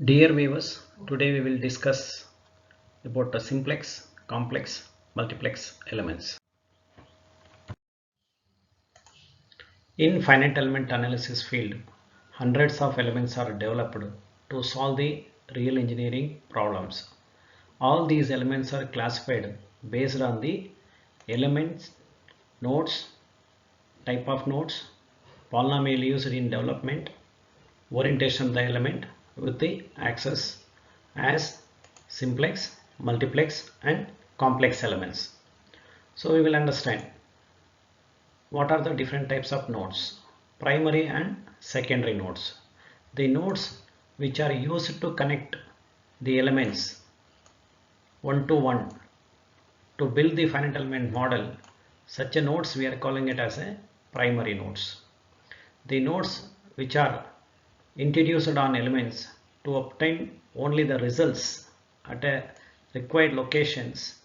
Dear viewers, today we will discuss about the simplex, complex, multiplex elements. In finite element analysis field, hundreds of elements are developed to solve the real engineering problems. All these elements are classified based on the elements, nodes, type of nodes, polynomial used in development, orientation of the element with the axis as simplex, multiplex and complex elements. So we will understand what are the different types of nodes, primary and secondary nodes. The nodes which are used to connect the elements one to one to build the finite element model, such a nodes we are calling it as a primary nodes. The nodes which are introduced on elements to obtain only the results at a required locations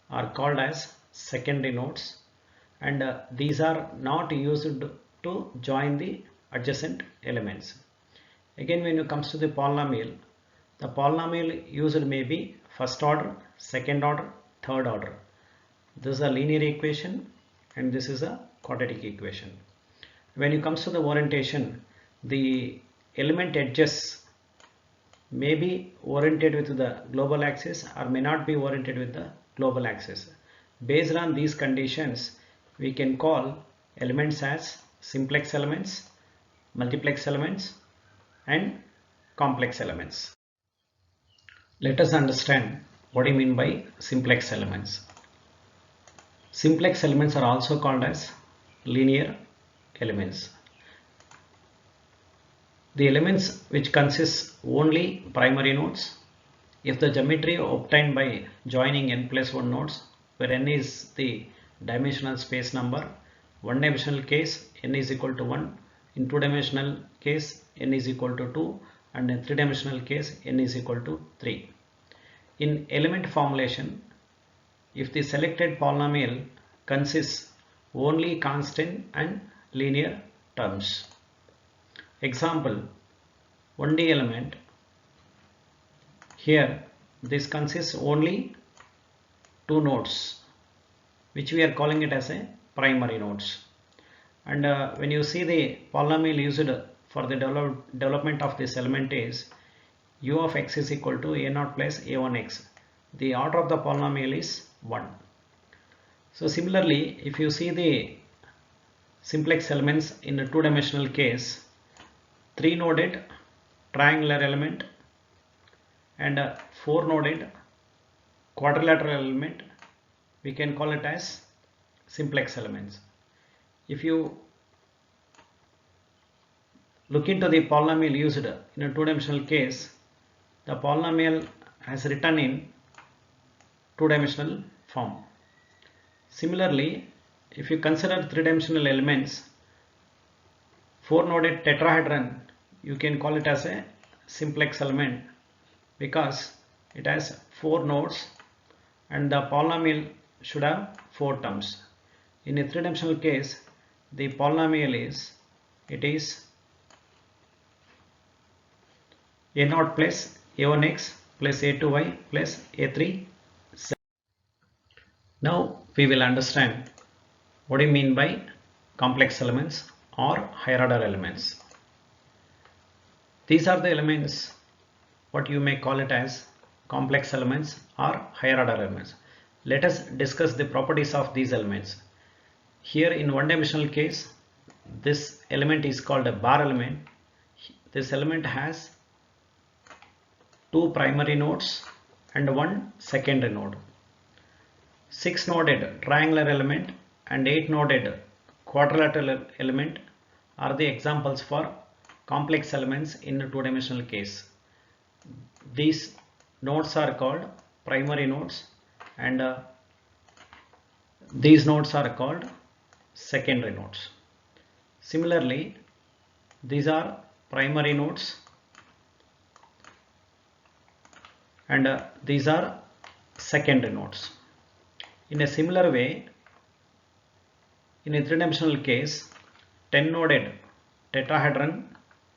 are called as secondary nodes, and these are not used to join the adjacent elements. Again, when it comes to the polynomial used may be first order, second order, third order. This is a linear equation and this is a quadratic equation. When it comes to the orientation, the element edges may be oriented with the global axis or may not be oriented with the global axis. Based on these conditions, we can call elements as simplex elements, multiplex elements and complex elements. Let us understand what I mean by simplex elements. Simplex elements are also called as linear elements. The elements which consist only primary nodes, if the geometry obtained by joining n plus 1 nodes, where n is the dimensional space number, one dimensional case n is equal to 1, in two dimensional case n is equal to 2, and in three dimensional case n is equal to 3. In element formulation, if the selected polynomial consists only constant and linear terms. Example, 1D element, here this consists only two nodes which we are calling it as a primary nodes, and when you see the polynomial used for the development of this element is u of x is equal to a0 plus a1x. The order of the polynomial is 1. So similarly, if you see the simplex elements in a two-dimensional case, three-noded triangular element and a four-noded quadrilateral element, we can call it as simplex elements. If you look into the polynomial used in a two-dimensional case, the polynomial has written in two-dimensional form. Similarly, if you consider three-dimensional elements, four-noded tetrahedron, you can call it as a simplex element because it has four nodes and the polynomial should have four terms. In a three-dimensional case, the polynomial is a0 plus a1x plus a2y plus a3. Now we will understand what do you mean by complex elements or higher order elements. These are the elements what you may call it as complex elements or higher order elements. Let us discuss the properties of these elements. Here in one dimensional case, this element is called a bar element. This element has two primary nodes and one secondary node. 6-noded triangular element and 8-noded quadrilateral element are the examples for complex elements in a two-dimensional case. These nodes are called primary nodes and these nodes are called secondary nodes. Similarly, these are primary nodes and these are secondary nodes. In a similar way, in a three-dimensional case, 10-noded tetrahedron,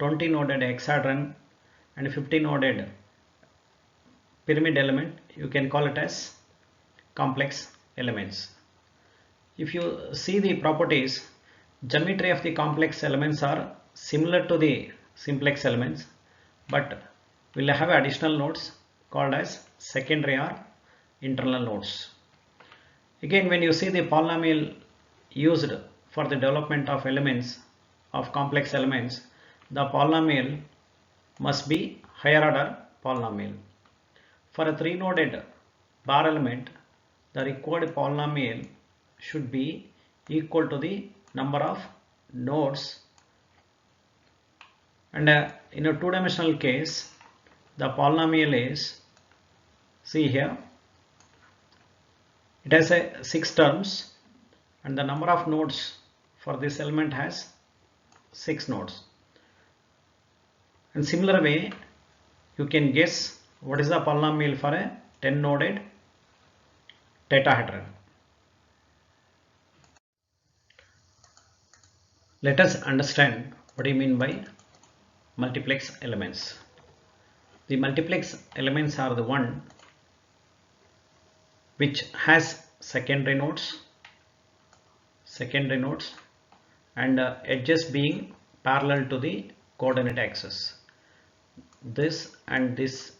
20-noded hexahedron and 50 noded pyramid element, you can call it as complex elements. If you see the properties, geometry of the complex elements are similar to the simplex elements, but will have additional nodes called as secondary or internal nodes. Again, when you see the polynomial used for the development of elements of complex elements, the polynomial must be higher order polynomial. For a 3-noded bar element, the required polynomial should be equal to the number of nodes, and in a two-dimensional case, the polynomial is, see here, it has a 6 terms and the number of nodes for this element has 6 nodes. In similar way, you can guess what is the polynomial for a 10-noded tetrahedron. Let us understand what do you mean by multiplex elements. The multiplex elements are the one which has secondary nodes and edges being parallel to the coordinate axis. This and this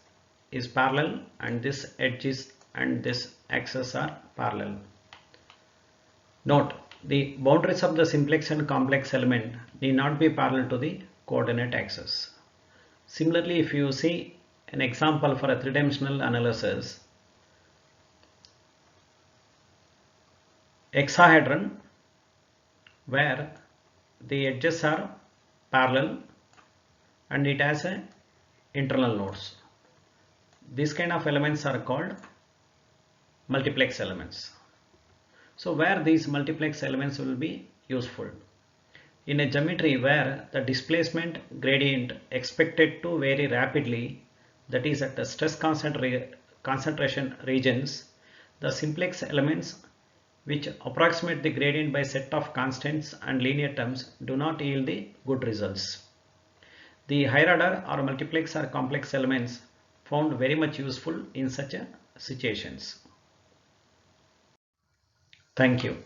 is parallel, and this edges and this axis are parallel. Note, the boundaries of the simplex and complex element need not be parallel to the coordinate axis. Similarly, if you see an example for a three-dimensional analysis, hexahedron where the edges are parallel and it has a internal nodes. These kind of elements are called multiplex elements. So where these multiplex elements will be useful? In a geometry where the displacement gradient expected to vary rapidly, that is at the stress concentration regions, the simplex elements which approximate the gradient by set of constants and linear terms do not yield the good results. The higher order or multiplex or complex elements found very much useful in such situations. Thank you.